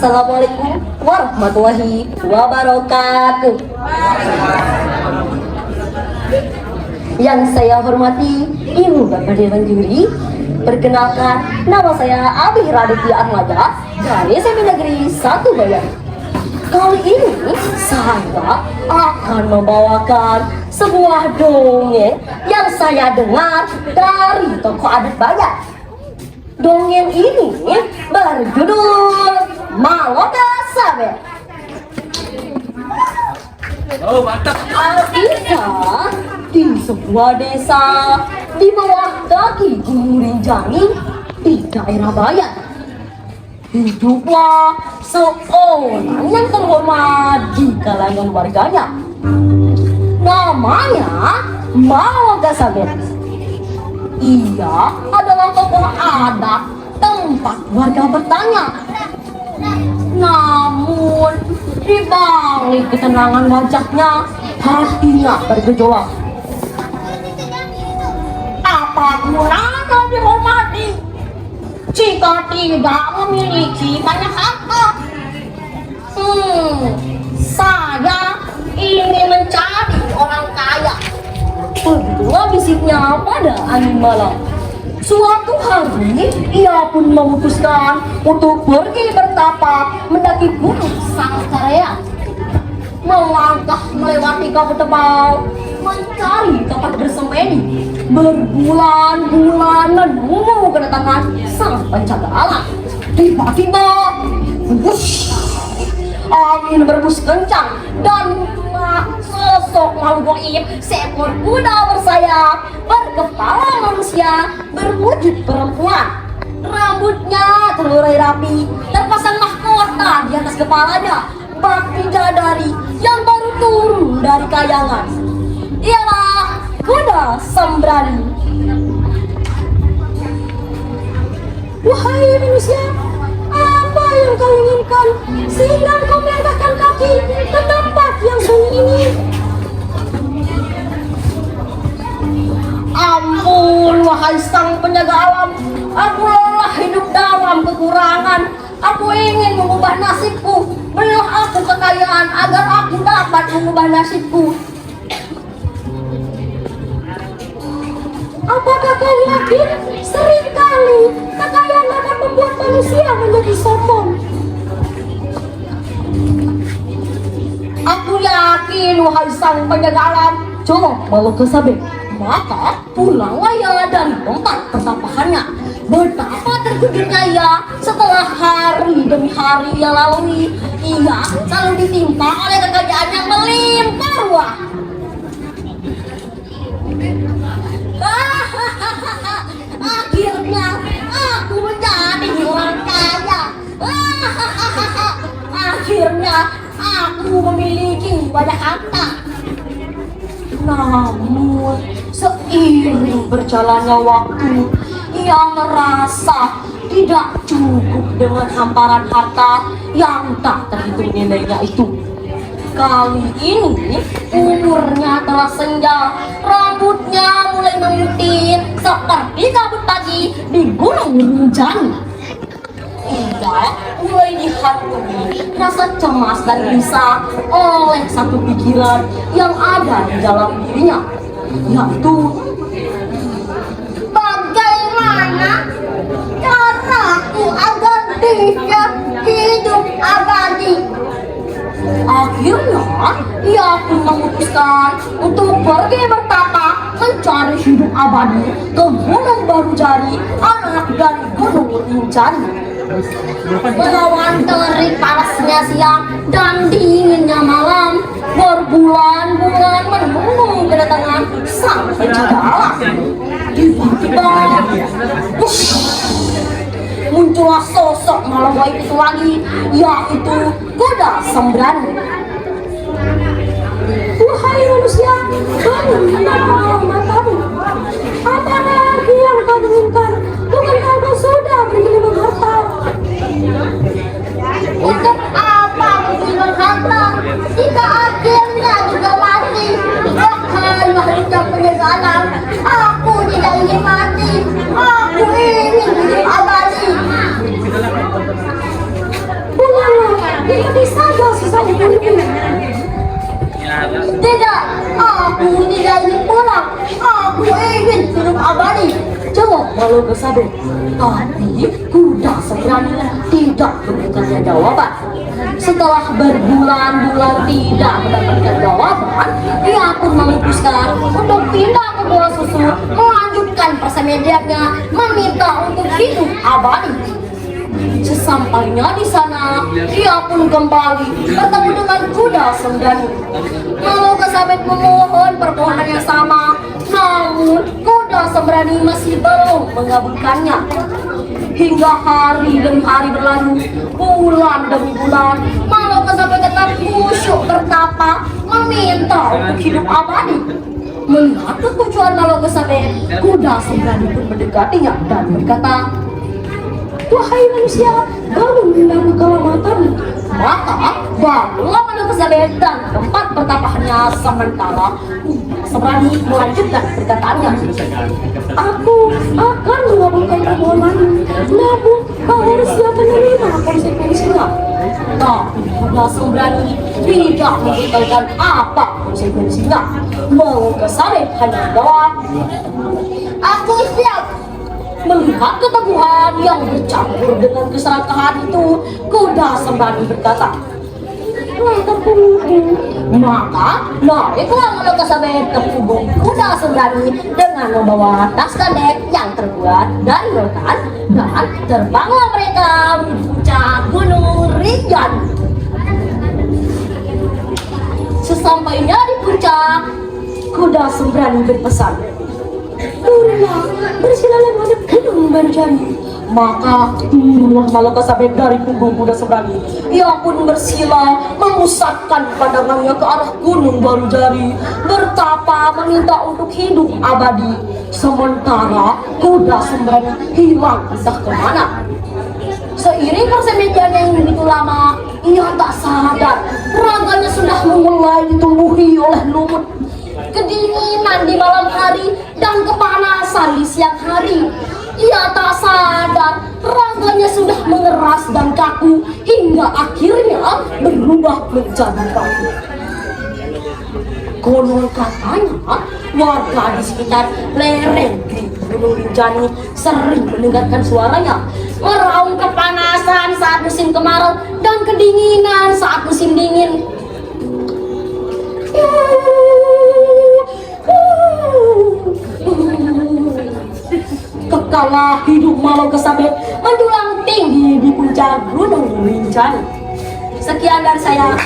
Assalamualaikum warahmatullahi wabarakatuh. Yang saya hormati Ibu Bapak Dewan Juri, perkenalkan nama saya Abi Raditya Ahmada dari Seminari 1 Bayan. Kali ini saya akan membawakan sebuah dongeng yang saya dengar dari tokoh adat Bayan. Dongeng ini berjudul Maloka Sabet. Oh, mantap. Alkisah di sebuah desa di bawah kaki Gunung Rinjani di daerah Bayan. Hiduplah seorang yang terhormat di kalangan warganya. Namanya Maloka Sabet. Ia adalah tokoh adat tempat warga bertanya. Namun di balik ketenangan wajahnya, hatinya bergejolak. Apa gunanya dihormati jika tidak memiliki banyak harta? Saya ingin mencari orang kaya. Begitulah bisiknya pada angin malam. Suatu hari, ia pun memutuskan untuk pergi bertapa mendaki gunung Sangkarean. Melangkah melewati kabut tebal, mencari tempat bersemedi. Berbulan-bulan menunggu kedatangan sang penjaga alam. Tiba-tiba, wush, angin berembus kencang dan sosok makhluk gaib seekor kuda bersayap berkepala manusia berwujud perempuan. Rambutnya terurai rapi, terpasang mahkota di atas kepalanya, bak bidadari yang baru turun dari kayangan. Ialah kuda Sembrani. Wahai manusia, apa yang kau inginkan sehingga kau melangkahkan kaki ke tempat yang sunyi ini? Ampun, wahai sang penjaga alam, aku lelah hidup dalam kekurangan. Aku ingin mengubah nasibku. Berilah aku kekayaan agar aku dapat mengubah nasibku. Apakah kau yakin seringkali kekayaan akan membuat manusia menjadi sombong? Aku yakin, wahai sang penjaga alam. Coba Maloka Sabet. Maka pulanglah ia dari tempat pertapahannya. Betapa terkejutnya ia setelah hari demi hari ia lalui. Ia selalu ditimpa oleh kekayaan yang melimpah ruah. Akhirnya aku menjadi orang kaya. Akhirnya aku memiliki banyak harta. Namun seiring berjalannya waktu, ia merasa tidak cukup dengan hamparan harta yang tak terhitung nilainya itu. Kali ini umurnya telah senja, rambutnya mulai memutih seperti kabut pagi di Gunung Rinjani. Ia mulai dihantui rasa cemas dan gelisah oleh satu pikiran yang ada di dalam dirinya, yaitu bagaimana caraku agar bisa hidup abadi. Akhirnya ia pun memutuskan untuk pergi bertapa mencari hidup abadi ke Gunung Barujari, anak dari Gunung Rinjani. Melawan terik panasnya siang dan dinginnya malam, berbulan-bulan menunggu kedatangan sang penjaga alam. Tiba-tiba, muncullah sosok makhluk gaib itu lagi, yaitu kuda Sembrani. Wahai manusia, bangun hendak matamu. Apa lagi yang kau inginkan? Bukankah kau sudah bergelimang harta? Untuk apa bergelimang harta jika akhirnya juga mati? Wahai makhluk yang penjaga alam, aku tidak ingin mati. Aku ingin hidup abadi. Bukan malu kesabet. Tapi kuda seberani tidak memberikannya jawaban. Setelah berbulan-bulan tidak mendapatkan jawaban, ia pun memutuskan untuk pindah ke Gua Susu, melanjutkan persemediannya, meminta untuk hidup abadi. Sesampainya di sana, ia pun kembali bertemu dengan kuda sembrani. Malu kesabet memohon permohonan yang sama, namun kuda sembrani masih belum mengabulkannya. Hingga hari demi hari berlalu, bulan demi bulan, Malu kesabet tetap khusyuk bertapa, meminta untuk hidup abadi. Melihat ketujuan Malu kesabet, kuda sembrani pun mendekatinya dan berkata, "Wahai manusia, bangun dari kelamatan." Maka bangunlah Malu kesabet dan tempat pertapahannya sementara sembrani melanjutkan perkataannya. "Aku akan mengabulkan permohonanmu, namun kau harus siap menerima konsekuensinya." Tapi kuda sembrani tidak memberitahukan apa konsekuensinya. Malu kesabet hanya menjawab, "Aku siap." Melihat keteguhan yang bercampur dengan keserakahan itu, kuda sembrani berkata, maka naiklah Malu kesabet ke punggung kuda sembrani dengan membawa tas kandek yang terbuat dari rotan, dan terbanglah mereka menuju puncak Gunung Rinjani. Sesampainya di puncak, kuda sembrani berpesan, "Turunlah, bersilalah menghadap Gunung Rinjani." Maka turunlah Malu kesabet dari punggung kuda sembrani. Ia pun bersila, memusatkan pandangannya ke arah Gunung Rinjani, bertapa meminta untuk hidup abadi. Sementara kuda sembrani hilang entah kemana. Seiring persemedian yang begitu lama, ia tak sadar raganya sudah mulai ditumbuhi oleh lumut. Kedinginan di malam hari dan kepanasan di siang hari. Ia tak sadar raganya sudah mengeras dan kaku hingga akhirnya berubah menjadi batu. Konon katanya warga di sekitar lereng Gunung Rinjani sering mendengarkan suaranya meraung kepanasan saat musim kemarau dan kedinginan saat musim dingin. Kekala hidup Malu kesabet menjulang tinggi di puncak Gunung Rinjani. Sekian dari saya.